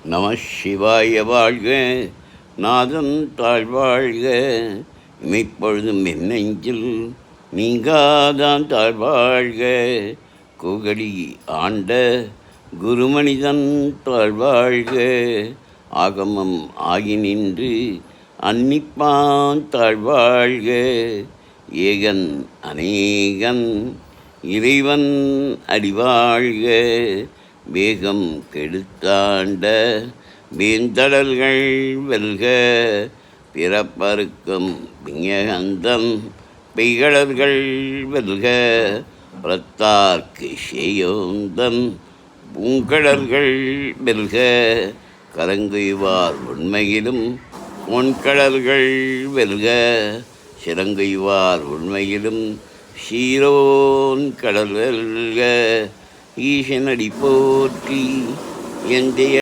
நம சிவாய வாழ்க, நாதன் தாழ்வாழ்க. இமைப்பொழுதும் என் நெஞ்சில் நீங்காதான் தாழ்வாழ்க. குகடி ஆண்ட குருமனிதன் தாழ்வாழ்க. ஆகமம் ஆகி நின்று அன்னிப்பான் தாழ்வாழ்க. ஏகன் அநேகன் இறைவன் அடிவாழ்க. வேகம் கெடுத்தாண்ட வேந்தடல்கள் வெல்க. பிறப்பறுக்கும் விஞ்ஞகந்தம் பெய்கடல்கள் வெல்க. புறத்தார்க்கு செய்யோந்தம் பூங்கடல்கள் வெல்க. கரங்குய்வார் உண்மையிலும் பொன்கடல்கள் வெல்க. சிறங்குய்வார் உண்மையிலும் சீரோன் கடல் வெல்க. ஈசனடி போற்றி எந்தைய